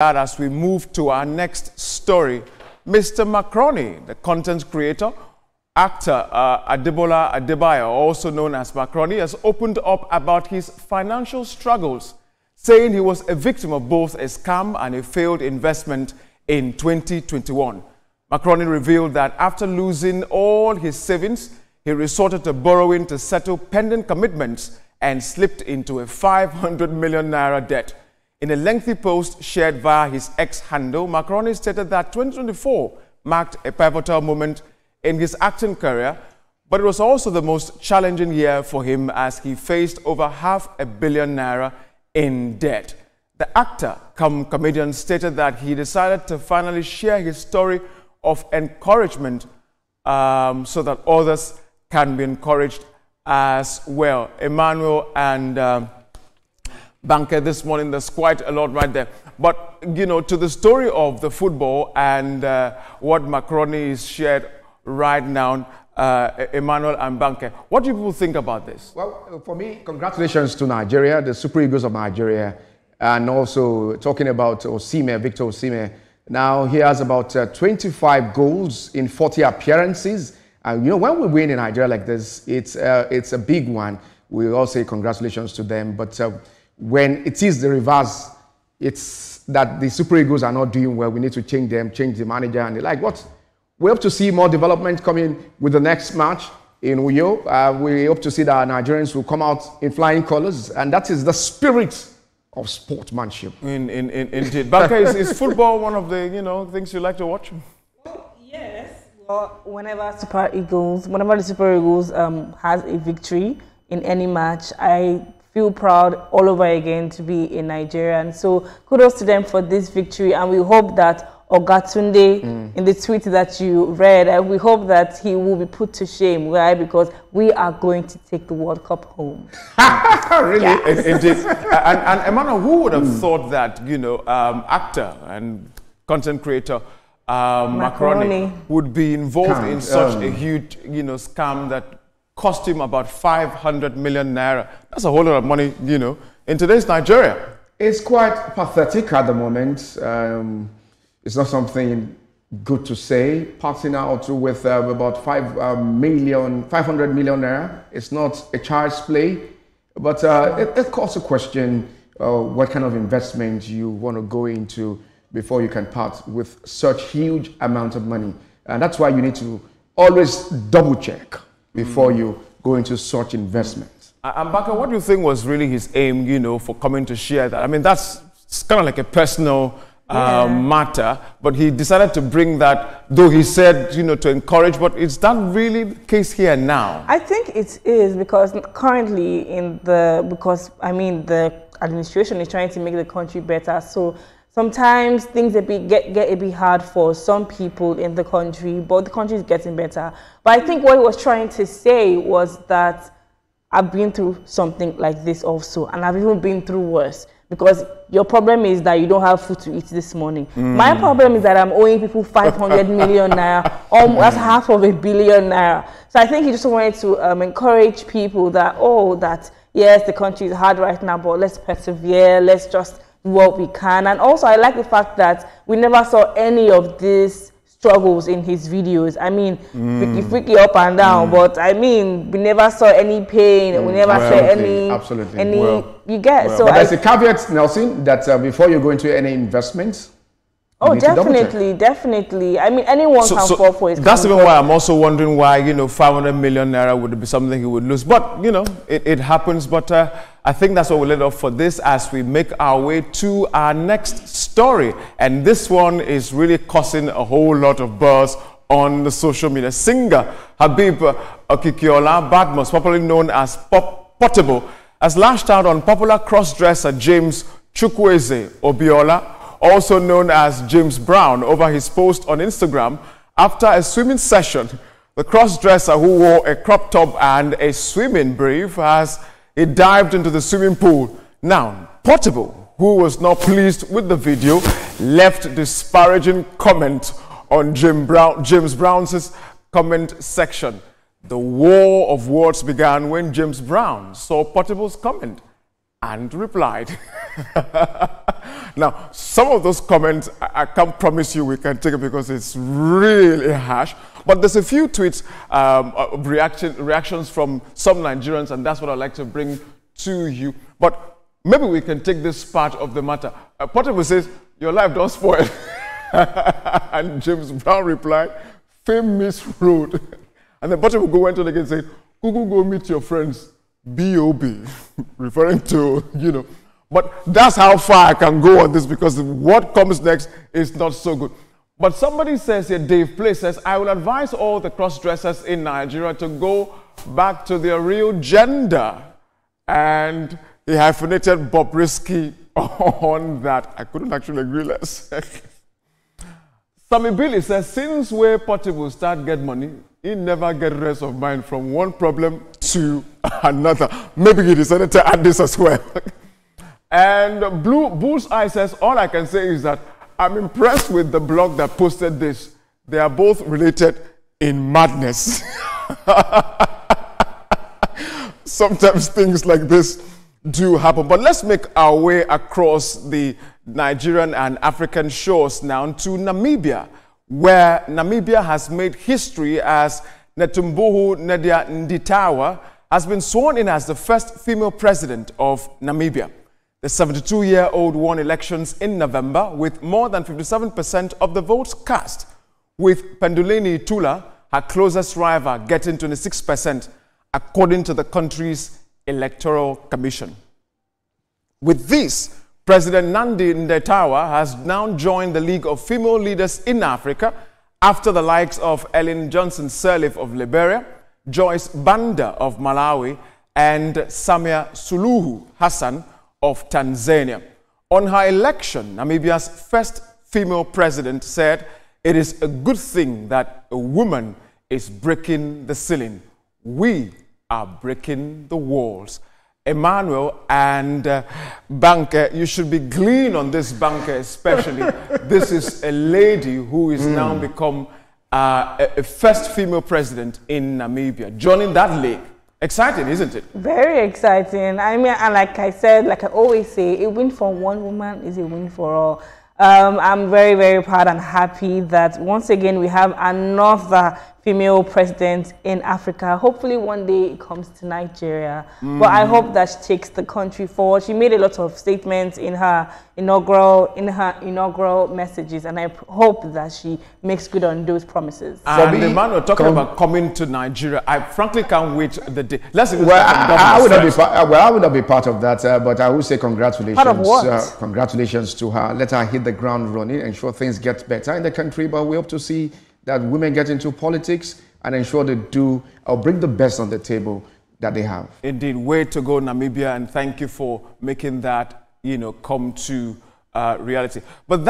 As we move to our next story, Mr. Macaroni, the content creator, actor Adebola Adebayo, also known as Macaroni, has opened up about his financial struggles, saying he was a victim of both a scam and a failed investment in 2021. Macaroni revealed that after losing all his savings, he resorted to borrowing to settle pending commitments and slipped into a 500 million naira debt. In a lengthy post shared via his X handle, Macaroni stated that 2024 marked a pivotal moment in his acting career, but it was also the most challenging year for him as he faced over £500 million naira in debt. The actor cum comedian stated that he decided to finally share his story of encouragement so that others can be encouraged as well. Emmanuel and Banker this morning, there's quite a lot right there. But, you know, to the story of the football and what Macaroni is shared right now, Emmanuel and Banker, what do people think about this? Well, for me, congratulations to Nigeria, the Super Eagles of Nigeria, and also talking about Osimhen, Victor Osimhen. Now, he has about 25 goals in 40 appearances. And, you know, when we win in Nigeria like this, it's a big one. We all say congratulations to them. But when it is the reverse, it's that the Super Eagles are not doing well. We need to change them, change the manager. And they're like, what? We hope to see more development coming with the next match in Uyo. We hope to see that Nigerians will come out in flying colors. And that is the spirit of sportsmanship. Indeed. Banker, is football one of the things you like to watch? Well, yes. Well, whenever the Super Eagles has a victory in any match, I feel proud all over again to be a Nigerian. So kudos to them for this victory, and we hope that Ogatunde, in the tweet that you read, we hope that he will be put to shame. Why? Because we are going to take the World Cup home. Really? Yes. Indeed. And Emmanuel, who would have thought that, actor and content creator Macaroni would be involved in such a huge, scam that cost him about 500 million naira. That's a whole lot of money, in today's Nigeria. It's quite pathetic at the moment. It's not something good to say. Passing out with about 500 million naira. It's not a child's play, but it calls a question what kind of investment you want to go into before you can part with such huge amount of money. And that's why you need to always double check before you go into such investments. And Baka, what do you think was really his aim, for coming to share that? I mean, that's kind of like a personal matter, but he decided to bring that, though he said, to encourage, but is that really the case here now? I think it is, because currently the administration is trying to make the country better. So sometimes things get a bit hard for some people in the country, but the country is getting better. But I think what he was trying to say was that I've been through something like this also, and I've even been through worse. Because your problem is that you don't have food to eat this morning. My problem is that I'm owing people 500 million naira, almost £500 million naira. So I think he just wanted to encourage people that, yes, the country is hard right now, but let's persevere, let's just do what we can. And also, I like the fact that we never saw any of these struggles in his videos. I mean, freaky up and down, but I mean, we never saw any pain. We never saw any. You get so. But there's a caveat, Nelson, that before you go into any investments. Oh, definitely. I mean, anyone can fall for it. That's even why I'm also wondering why 500 million naira would be something he would lose. But it happens. But I think that's what we'll let off for this as we make our way to our next story. And this one is really causing a whole lot of buzz on the social media. Singer Habib Okikiola Badmus, popularly known as Portable, has lashed out on popular cross-dresser James Chukwueze Obiola, also known as James Brown, over his post on Instagram after a swimming session. The cross-dresser, who wore a crop top and a swimming brief, he dived into the swimming pool. Now, Portable, who was not pleased with the video, left disparaging comment on James Brown's comment section. The war of words began when James Brown saw Portable's comment and replied. Now, some of those comments, I can't promise you we can take it because it's really harsh. But there's a few tweets, reactions from some Nigerians, and that's what I'd like to bring to you. But maybe we can take this part of the matter. Portable says, your life don't spoil. And James Brown replied, fame miss road. And then Portable went on again and said, go meet your friends, B.O.B., referring to, you know. But that's how far I can go on this, because what comes next is not so good. But somebody says here, Dave Play says, I will advise all the cross-dressers in Nigeria to go back to their real gender. And he hyphenated Bob Risky on that. I couldn't actually agree less. Sammy Billy says, since where Portable start get money, he never get rest of mind from one problem to another. Maybe he decided to add this as well. And Bull's Eye says, all I can say is that I'm impressed with the blog that posted this. They are both related in madness. Sometimes things like this do happen. But let's make our way across the Nigerian and African shores now to Namibia, where Namibia has made history as Netumbo Nandi Ndaitwah has been sworn in as the first female president of Namibia. The 72-year-old won elections in November with more than 57% of the votes cast, with Penduleni Tula, her closest rival, getting 26%, according to the country's Electoral Commission. With this, President Nandi Ndaitwah has now joined the League of Female Leaders in Africa after the likes of Ellen Johnson Sirleaf of Liberia, Joyce Banda of Malawi, and Samia Suluhu Hassan of Tanzania. On her election, Namibia's first female president said, it is a good thing that a woman is breaking the ceiling. We are breaking the walls. Emmanuel and Banker, you should be glean on this, Banker, especially. This is a lady who is now become a first female president in Namibia, joining that league. Exciting, isn't it? Very exciting. I mean, and like I said, like I always say, a win for one woman is a win for all. I'm very, very proud and happy that once again we have another female president in Africa. Hopefully one day it comes to Nigeria. But I hope that she takes the country forward. She made a lot of statements in her inaugural messages, and I hope that she makes good on those promises. And Emmanuel, talking about coming to Nigeria, I frankly can't wait the day. Let's see. I would not be part of that, but I would say congratulations. Part of what? Congratulations to her. Let her hit the ground running, ensure things get better in the country. But we hope to see that women get into politics and ensure they do or bring the best on the table that they have. Indeed, way to go, Namibia, and thank you for making that, come to reality. But that